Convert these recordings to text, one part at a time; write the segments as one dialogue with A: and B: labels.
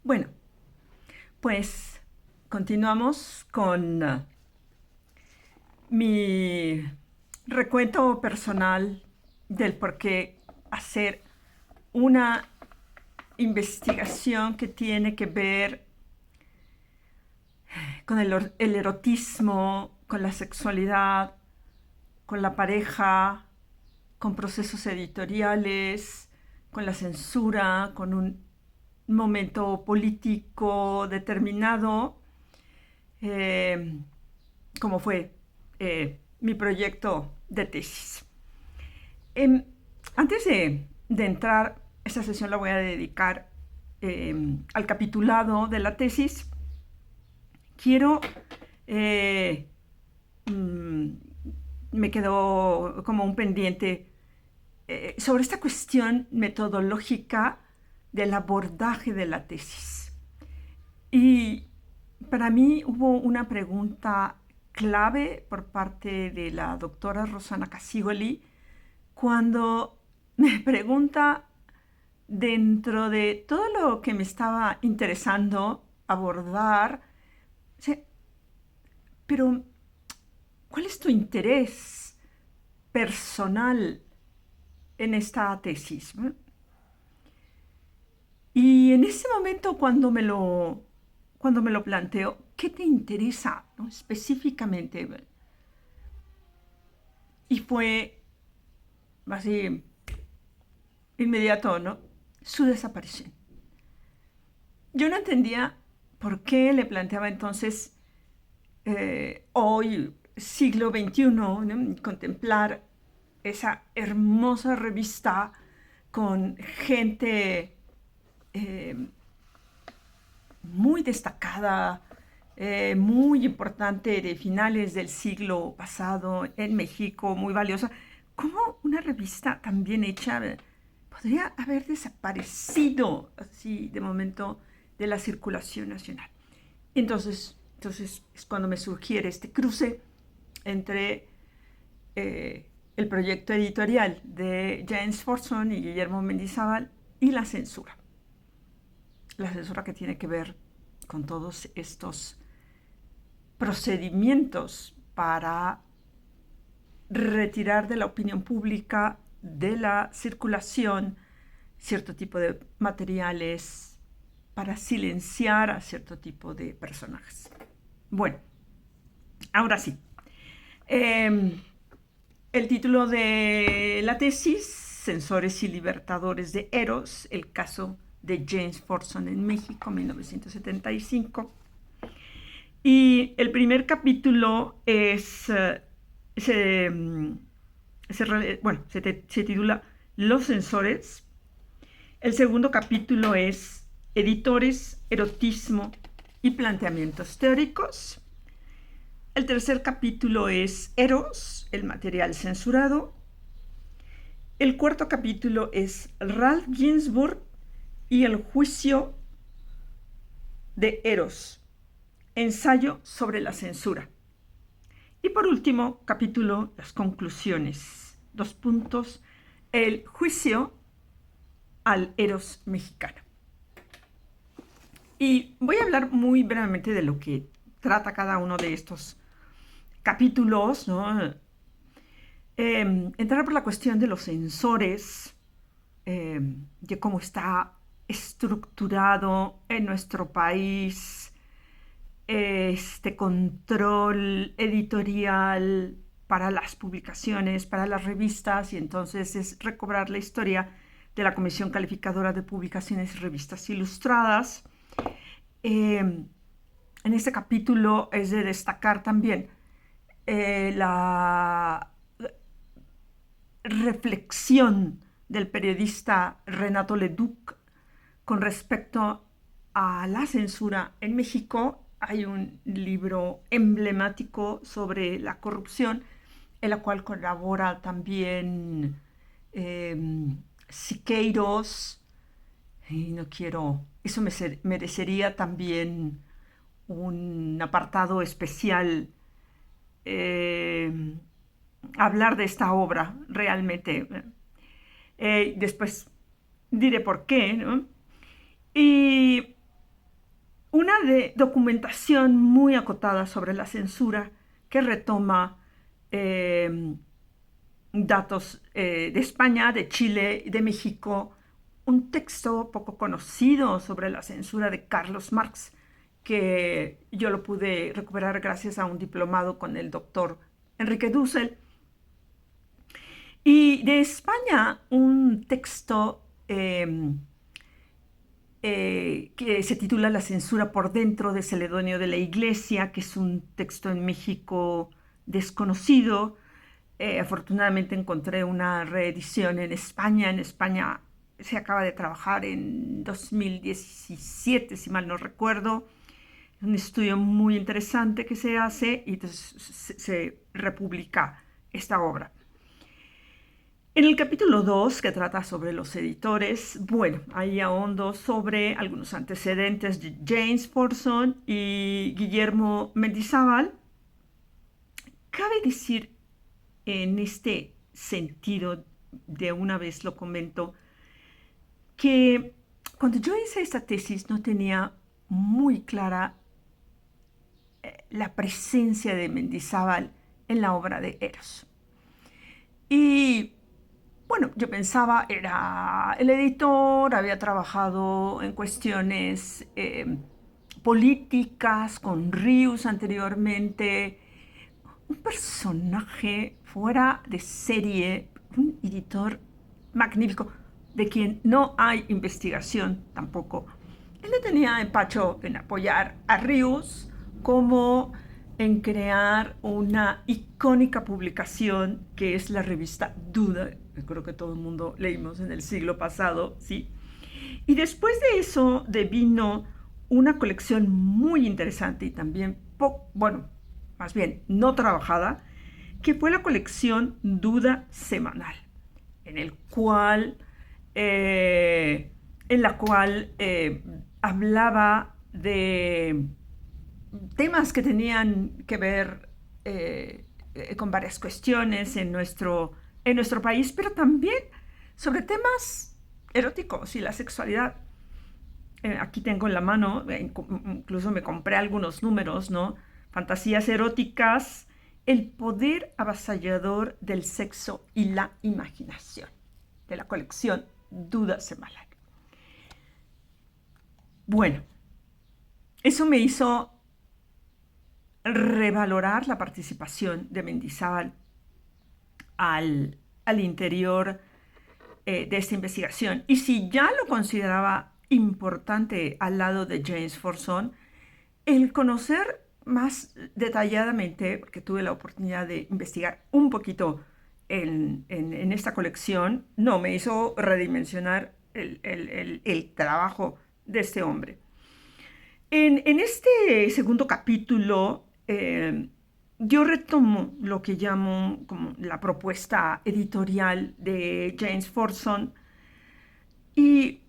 A: Bueno, pues continuamos con mi recuento personal del por qué hacer una investigación que tiene que ver con el erotismo, con la sexualidad, con la pareja, con procesos editoriales, con la censura, con un momento político determinado, eh, como fue mi proyecto de tesis. Em, Antes de entrar, esta sesión la voy a dedicar al capitulado de la tesis. Quiero, eh, mm, me quedó como un pendiente sobre esta cuestión metodológica del abordaje de la tesis. Y para mí hubo una pregunta clave por parte de la doctora Rosana Casigoli cuando me pregunta, dentro de todo lo que me estaba interesando abordar, sí, pero ¿cuál es tu interés personal en esta tesis? Y en ese momento cuando me lo planteo, ¿qué te interesa, no? Específicamente? Y fue así inmediato, ¿no? Su desaparición. Yo no entendía por qué le planteaba entonces hoy, siglo XXI, ¿no? Contemplar esa hermosa revista con gente eh, muy destacada, muy importante de finales del siglo pasado en México, muy valiosa. ¿Cómo una revista tan bien hecha podría haber desaparecido así de momento de la circulación nacional? Entonces es cuando me sugiere este cruce entre el proyecto editorial de James Forson y Guillermo Mendizábal y la censura que tiene que ver con todos estos procedimientos para retirar de la opinión pública, de la circulación, cierto tipo de materiales, para silenciar a cierto tipo de personajes. Bueno, ahora sí. Eh, el título de la tesis, Censores y Libertadores de Eros, el caso de James Forson en México, 1975. Y el primer capítulo se, bueno, se titula Los censores. El segundo capítulo es Editores, erotismo y planteamientos teóricos. El tercer capítulo es Eros, el material censurado. El cuarto capítulo es Ralph Ginzburg y el juicio de Eros, ensayo sobre la censura. Y por último, capítulo, las conclusiones. Dos puntos, el juicio al Eros mexicano. Y voy a hablar muy brevemente de lo que trata cada uno de estos capítulos, ¿no? Entrar por la cuestión de los censores, de cómo está estructurado en nuestro país este control editorial para las publicaciones, para las revistas, y entonces es recobrar la historia de la Comisión Calificadora de Publicaciones y Revistas Ilustradas. En este capítulo es de destacar también la reflexión del periodista Renato Leduc con respecto a la censura en México. Hay un libro emblemático sobre la corrupción, en la cual colabora también Siqueiros. Y no quiero, eso merecería también un apartado especial, eh, hablar de esta obra realmente. Después diré por qué, ¿no? Y una de documentación muy acotada sobre la censura que retoma eh, datos de España, de Chile, de México, un texto poco conocido sobre la censura de Carlos Marx, que yo lo pude recuperar gracias a un diplomado con el doctor Enrique Dussel. Y de España, un texto que se titula La censura por dentro de Celedonio de la Iglesia, que es un texto en México desconocido. Afortunadamente encontré una reedición en España. En España se acaba de trabajar en 2017, si mal no recuerdo. Un estudio muy interesante que se hace y entonces se republica esta obra. En el capítulo 2, que trata sobre los editores, bueno, ahí ahondo sobre algunos antecedentes de James Forson y Guillermo Mendizábal. Cabe decir en este sentido, de una vez lo comento, que cuando yo hice esta tesis no tenía muy clara la presencia de Mendizábal en la obra de Eros. Y bueno, yo pensaba, era el editor, había trabajado en cuestiones políticas con Rius anteriormente, un personaje fuera de serie, un editor magnífico, de quien no hay investigación tampoco. Él no tenía empacho en apoyar a Rius como en crear una icónica publicación que es la revista Duda, que creo que todo el mundo leímos en el siglo pasado, ¿sí? Y después de eso devino una colección muy interesante y también, bueno, más bien no trabajada, que fue la colección Duda Semanal, en el cual, en la cual hablaba de temas que tenían que ver con varias cuestiones en nuestro país, pero también sobre temas eróticos y la sexualidad. Aquí tengo en la mano, incluso me compré algunos números, ¿no? Fantasías eróticas, el poder avasallador del sexo y la imaginación, de la colección Duda Semanal. Bueno, eso me hizo revalorar la participación de Mendizábal al interior de esta investigación. Y si ya lo consideraba importante al lado de James Forson, el conocer más detalladamente, porque tuve la oportunidad de investigar un poquito en esta colección, no, me hizo redimensionar el trabajo de este hombre. En este segundo capítulo, yo retomo lo que llamo como la propuesta editorial de James Forson. Y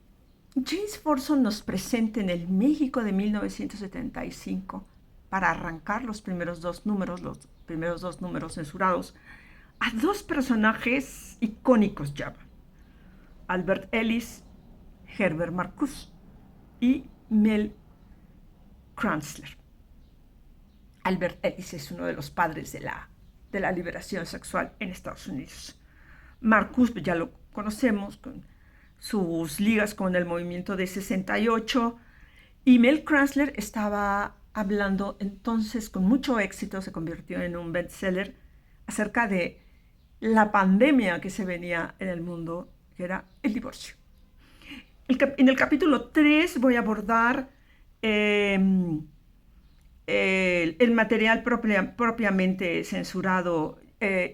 A: James Forson nos presenta en el México de 1975, para arrancar los primeros dos números censurados, a dos personajes icónicos ya: Albert Ellis, Herbert Marcuse y Mel Kranzler. Albert Ellis es uno de los padres de la liberación sexual en Estados Unidos. Marcuse ya lo conocemos con sus ligas con el movimiento de 68, y Mel Kranzler estaba hablando entonces con mucho éxito, se convirtió en un bestseller, acerca de la pandemia que se venía en el mundo, que era el divorcio. En el capítulo 3 voy a abordar el material propiamente censurado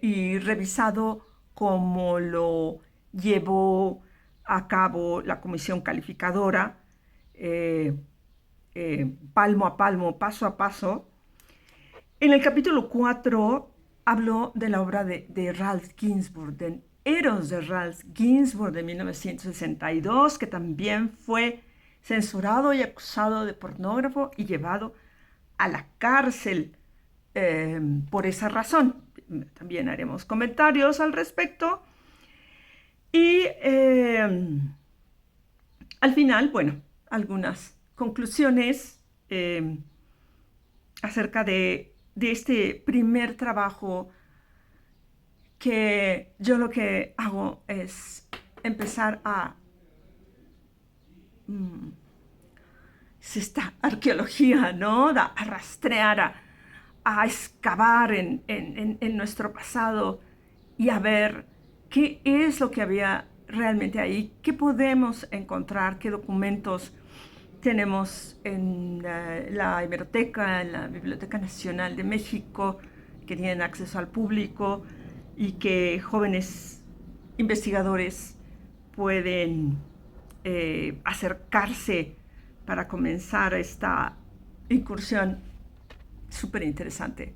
A: y revisado, como lo llevó a cabo la comisión calificadora, palmo a palmo, paso a paso. En el capítulo 4 hablo de la obra de Ralph Ginzburg, de Eros de Ralph Ginzburg de 1962, que también fue censurado y acusado de pornógrafo y llevado a la cárcel por esa razón. También haremos comentarios al respecto. Y al final, bueno, algunas conclusiones eh, acerca de este primer trabajo, que yo lo que hago es empezar a mm, es esta arqueología, ¿no? A rastrear, a excavar en nuestro pasado y a ver qué es lo que había realmente ahí, qué podemos encontrar, qué documentos tenemos en la hemeroteca, en la Biblioteca Nacional de México, que tienen acceso al público y que jóvenes investigadores pueden acercarse para comenzar esta incursión súper interesante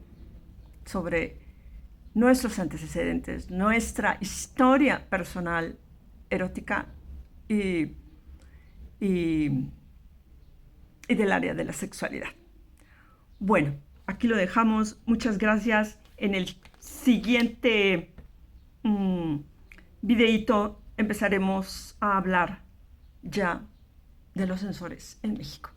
A: sobre nuestros antecedentes, nuestra historia personal erótica y, y, y del área de la sexualidad. Bueno, aquí lo dejamos. Muchas gracias. En el siguiente videíto empezaremos a hablar ya de los sensores en México.